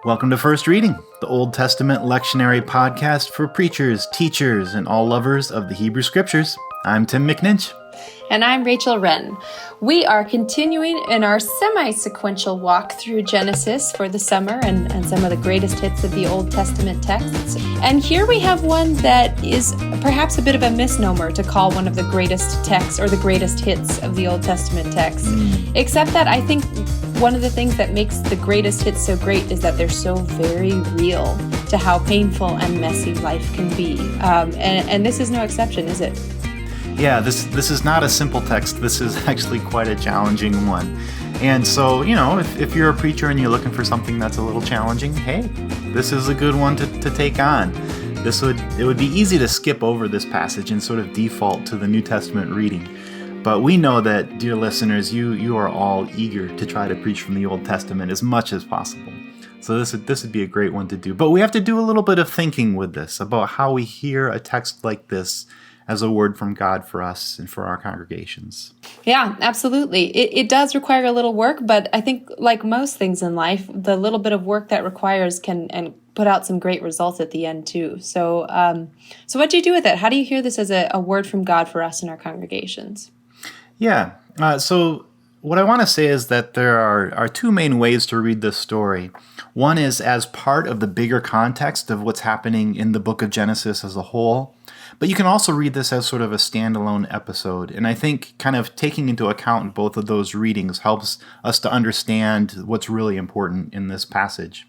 Welcome to First Reading, the Old Testament lectionary podcast for preachers, teachers, and all lovers of the Hebrew Scriptures. I'm Tim McNinch. And I'm Rachel Wren. We are continuing in our semi-sequential walk through Genesis for the summer and some of the greatest hits of the Old Testament texts. And here we have one that is perhaps a bit of a misnomer to call one of the greatest texts or the greatest hits of the Old Testament texts. Except that I think one of the things that makes the greatest hits so great is that they're so very real to how painful and messy life can be. And this is no exception, is it? Yeah, this is not a simple text. This is actually quite a challenging one. And so, if you're a preacher and you're looking for something that's a little challenging, hey, this is a good one to take on. It would be easy to skip over this passage and sort of default to the New Testament reading. But we know that, dear listeners, you are all eager to try to preach from the Old Testament as much as possible. So this would be a great one to do. But we have to do a little bit of thinking with this about how we hear a text like this as a word from God for us and for our congregations. Yeah, absolutely. It does require a little work, but I think like most things in life, the little bit of work that requires can put out some great results at the end too. So what do you do with it? How do you hear this as a word from God for us in our congregations? Yeah, so what I want to say is that there are two main ways to read this story. One is as part of the bigger context of what's happening in the book of Genesis as a whole. But you can also read this as sort of a standalone episode. And I think kind of taking into account both of those readings helps us to understand what's really important in this passage.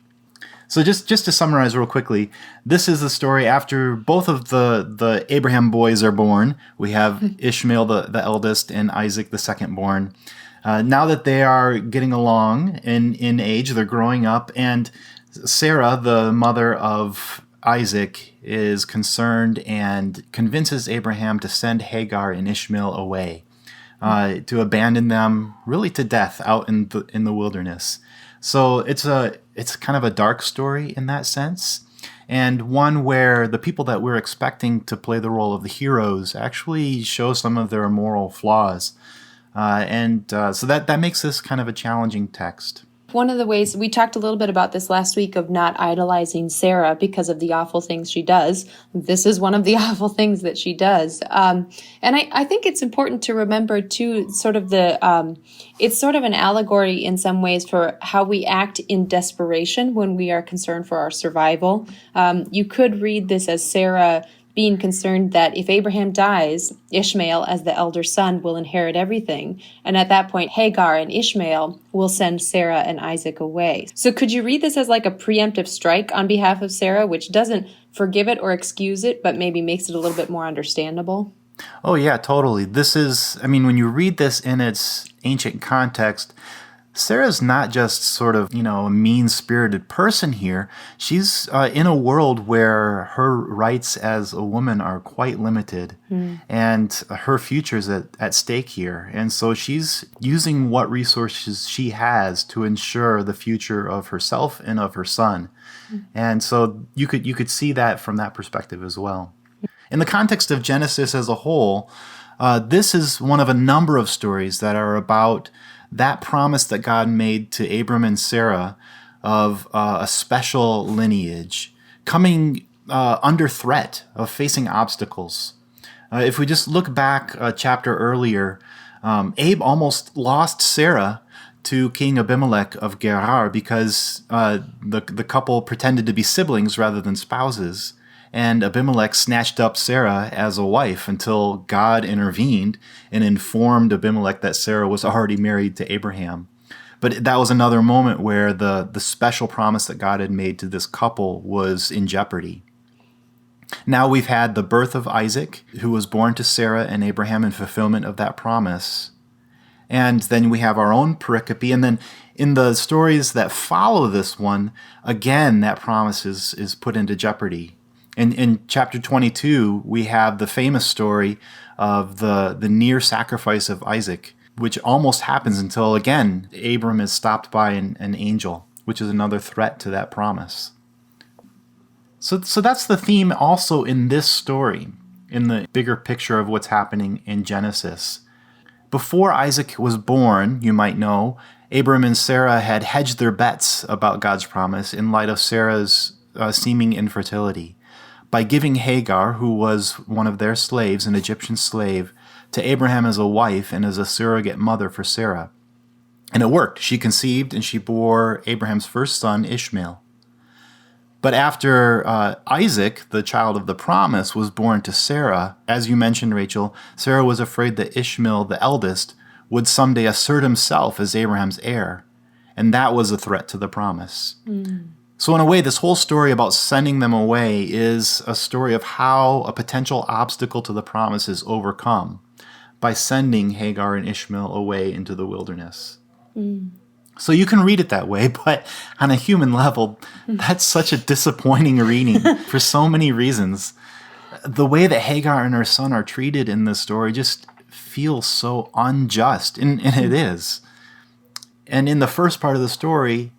So just to summarize real quickly, this is the story after both of the Abraham boys are born. We have Ishmael, the eldest, and Isaac, the second born. Now that they are getting along in age, they're growing up, and Sarah, the mother of Isaac, is concerned and convinces Abraham to send Hagar and Ishmael away, to abandon them really to death out in the wilderness. So it's kind of a dark story in that sense, and one where the people that we're expecting to play the role of the heroes actually show some of their moral flaws. So that makes this kind of a challenging text. One of the ways, we talked a little bit about this last week of not idolizing Sarah because of the awful things she does. This is one of the awful things that she does. And I think it's important to remember too, it's sort of an allegory in some ways for how we act in desperation when we are concerned for our survival. You could read this as Sarah being concerned that if Abraham dies, Ishmael, as the elder son, will inherit everything. And at that point, Hagar and Ishmael will send Sarah and Isaac away. So could you read this as like a preemptive strike on behalf of Sarah, which doesn't forgive it or excuse it, but maybe makes it a little bit more understandable? Oh, yeah, totally. When you read this in its ancient context, Sarah's not just sort of, a mean-spirited person here. She's in a world where her rights as a woman are quite limited, and her future's at stake here. And so she's using what resources she has to ensure the future of herself and of her son. And so you could see that from that perspective as well. In the context of Genesis as a whole, this is one of a number of stories that are about that promise that God made to Abram and Sarah of a special lineage coming under threat of facing obstacles. If we just look back a chapter earlier, Abe almost lost Sarah to King Abimelech of Gerar because the couple pretended to be siblings rather than spouses. And Abimelech snatched up Sarah as a wife until God intervened and informed Abimelech that Sarah was already married to Abraham. But that was another moment where the special promise that God had made to this couple was in jeopardy. Now we've had the birth of Isaac, who was born to Sarah and Abraham in fulfillment of that promise. And then we have our own pericope. And then in the stories that follow this one, again, that promise is put into jeopardy. In chapter 22, we have the famous story of the near sacrifice of Isaac, which almost happens until, again, Abram is stopped by an angel, which is another threat to that promise. So that's the theme also in this story, in the bigger picture of what's happening in Genesis. Before Isaac was born, you might know, Abram and Sarah had hedged their bets about God's promise in light of Sarah's seeming infertility by giving Hagar, who was one of their slaves, an Egyptian slave, to Abraham as a wife and as a surrogate mother for Sarah. And it worked. She conceived and she bore Abraham's first son, Ishmael. But after Isaac, the child of the promise, was born to Sarah, as you mentioned, Rachel, Sarah was afraid that Ishmael, the eldest, would someday assert himself as Abraham's heir. And that was a threat to the promise. So in a way, this whole story about sending them away is a story of how a potential obstacle to the promise is overcome by sending Hagar and Ishmael away into the wilderness. So you can read it that way, but on a human level, that's such a disappointing reading for so many reasons. The way that Hagar and her son are treated in this story just feels so unjust, and it is. And in the first part of the story,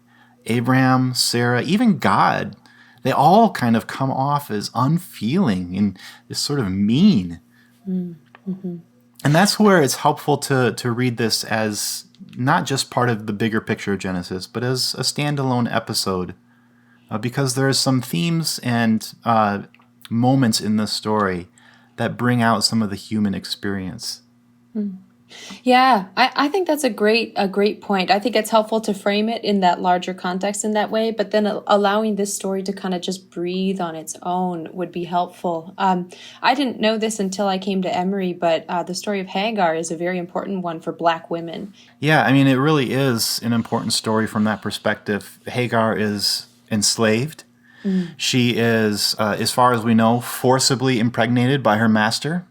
Abraham, Sarah, even God, they all kind of come off as unfeeling and just sort of mean. And that's where it's helpful to read this as not just part of the bigger picture of Genesis, but as a standalone episode, because there's some themes and moments in this story that bring out some of the human experience. Yeah, I think that's a great point. I think it's helpful to frame it in that larger context in that way, but then allowing this story to kind of just breathe on its own would be helpful. I didn't know this until I came to Emory, but the story of Hagar is a very important one for Black women. Yeah, I mean, it really is an important story from that perspective. Hagar is enslaved. She is, as far as we know, forcibly impregnated by her master.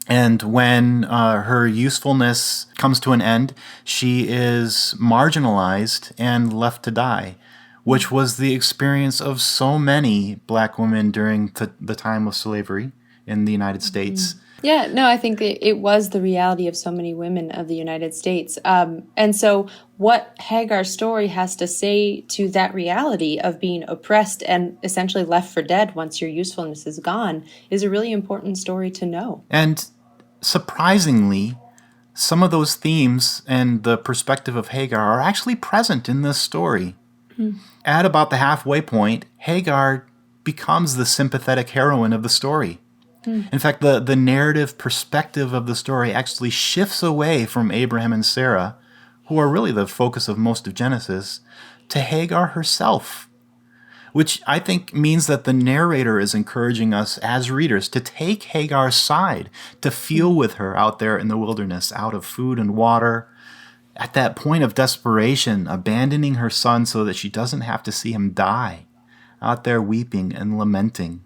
And when her usefulness comes to an end, she is marginalized and left to die, which was the experience of so many Black women during the time of slavery in the United States. Yeah, no, I think it was the reality of so many women of the United States. And so what Hagar's story has to say to that reality of being oppressed and essentially left for dead once your usefulness is gone is a really important story to know. And surprisingly, some of those themes and the perspective of Hagar are actually present in this story. At about the halfway point, Hagar becomes the sympathetic heroine of the story. In fact, the narrative perspective of the story actually shifts away from Abraham and Sarah, who are really the focus of most of Genesis, to Hagar herself, which I think means that the narrator is encouraging us as readers to take Hagar's side, to feel with her out there in the wilderness, out of food and water, at that point of desperation, abandoning her son so that she doesn't have to see him die, out there weeping and lamenting.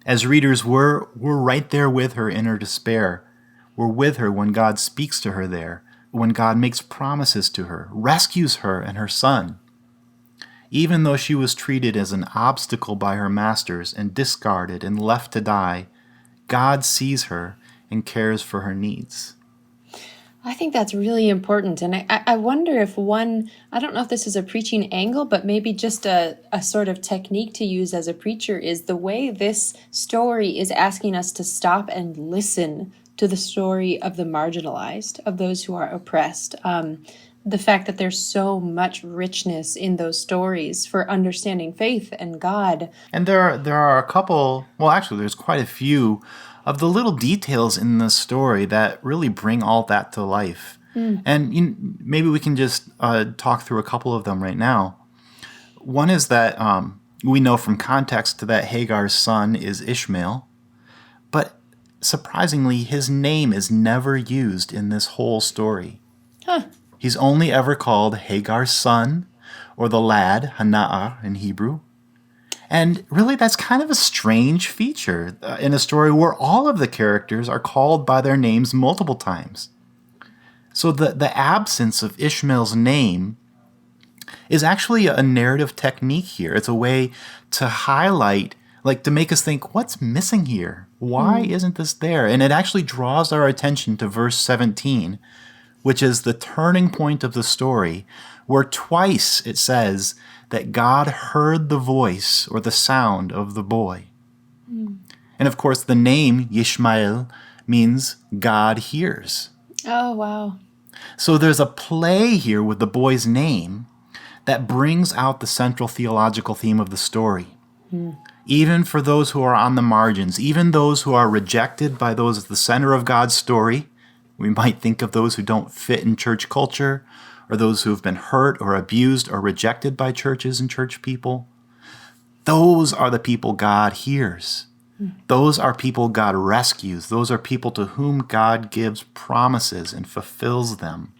As readers, we're right there with her in her despair. We're with her when God speaks to her there, when God makes promises to her, rescues her and her son. Even though she was treated as an obstacle by her masters and discarded and left to die, God sees her and cares for her needs. I think that's really important. And I wonder if I don't know if this is a preaching angle, but maybe just a sort of technique to use as a preacher is the way this story is asking us to stop and listen to the story of the marginalized, of those who are oppressed. The fact that there's so much richness in those stories for understanding faith and God. And there are a couple, well, actually, there's quite a few of the little details in the story that really bring all that to life. And maybe we can just talk through a couple of them right now. One is that we know from context that Hagar's son is Ishmael, but surprisingly, his name is never used in this whole story. He's only ever called Hagar's son, or the lad, Hana'ah in Hebrew. And really, that's kind of a strange feature in a story where all of the characters are called by their names multiple times. So the absence of Ishmael's name is actually a narrative technique here. It's a way to highlight, like to make us think, what's missing here? Why isn't this there? And it actually draws our attention to verse 17, which is the turning point of the story, where twice it says that God heard the voice or the sound of the boy. And of course, the name Yishmael means God hears. Oh, wow. So there's a play here with the boy's name that brings out the central theological theme of the story. Even for those who are on the margins, even those who are rejected by those at the center of God's story, we might think of those who don't fit in church culture, or those who have been hurt or abused or rejected by churches and church people. Those are the people God hears. Those are people God rescues. Those are people to whom God gives promises and fulfills them.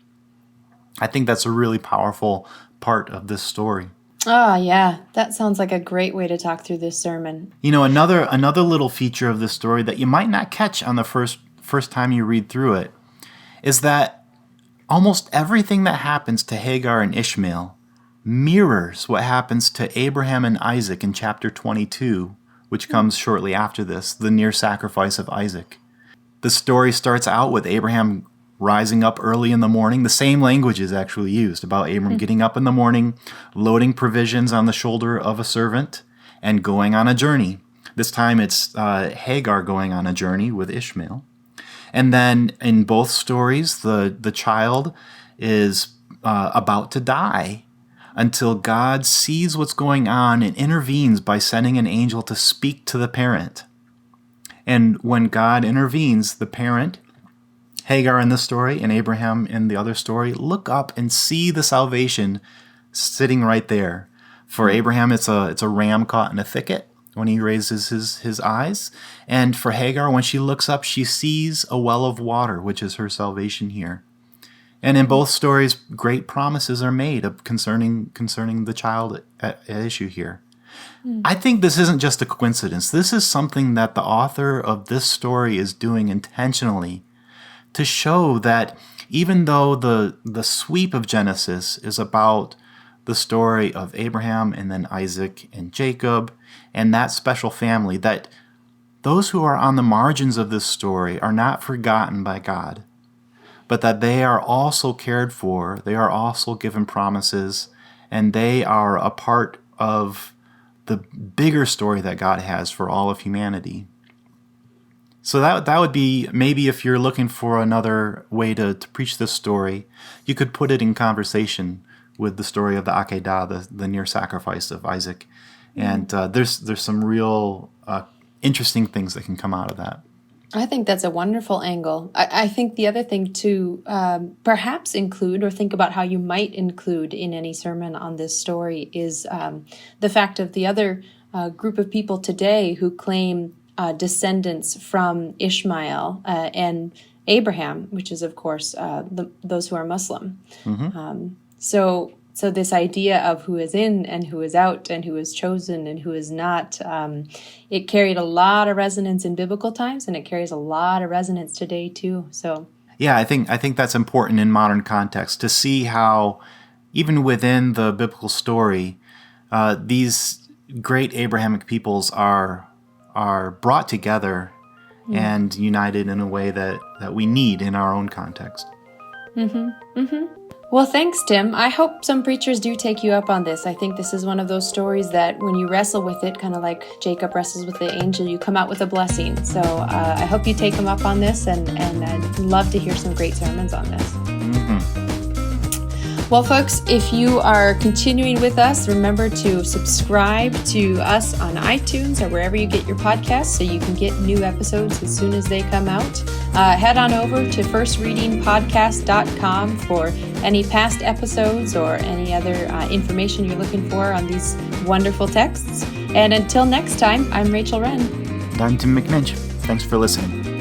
I think that's a really powerful part of this story. Oh, yeah. That sounds like a great way to talk through this sermon. You know, another little feature of this story that you might not catch on the first time you read through it is that almost everything that happens to Hagar and Ishmael mirrors what happens to Abraham and Isaac in chapter 22, which comes shortly after this, the near sacrifice of Isaac. The story starts out with Abraham rising up early in the morning. The same language is actually used about Abram getting up in the morning, loading provisions on the shoulder of a servant, and going on a journey. This time it's Hagar going on a journey with Ishmael. And then in both stories, the child is about to die until God sees what's going on and intervenes by sending an angel to speak to the parent. And when God intervenes, the parent, Hagar in this story and Abraham in the other story, look up and see the salvation sitting right there. For Abraham, it's a ram caught in a thicket when he raises his eyes. And for Hagar, when she looks up, she sees a well of water, which is her salvation here. And in both stories, great promises are made concerning the child at issue here. I think this isn't just a coincidence. This is something that the author of this story is doing intentionally to show that even though the sweep of Genesis is about the story of Abraham and then Isaac and Jacob and that special family, that those who are on the margins of this story are not forgotten by God, but that they are also cared for, they are also given promises, and they are a part of the bigger story that God has for all of humanity. So that would be, maybe if you're looking for another way to preach this story, you could put it in conversation with the story of the Akedah, the near sacrifice of Isaac. And there's some real interesting things that can come out of that. I think that's a wonderful angle. I think the other thing to perhaps include or think about how you might include in any sermon on this story is the fact of the other group of people today who claim descendants from Ishmael and Abraham, which is, of course, those who are Muslim. So this idea of who is in and who is out and who is chosen and who is not, it carried a lot of resonance in biblical times, and it carries a lot of resonance today too. So yeah, I think that's important in modern context to see how even within the biblical story, these great Abrahamic peoples are brought together and united in a way that we need in our own context. Well, thanks, Tim. I hope some preachers do take you up on this. I think this is one of those stories that when you wrestle with it, kind of like Jacob wrestles with the angel, you come out with a blessing. So I hope you take them up on this, and I'd love to hear some great sermons on this. Well, folks, if you are continuing with us, remember to subscribe to us on iTunes or wherever you get your podcasts so you can get new episodes as soon as they come out. Head on over to firstreadingpodcast.com for any past episodes or any other information you're looking for on these wonderful texts. And until next time, I'm Rachel Wren. And I'm Tim McMinch. Thanks for listening.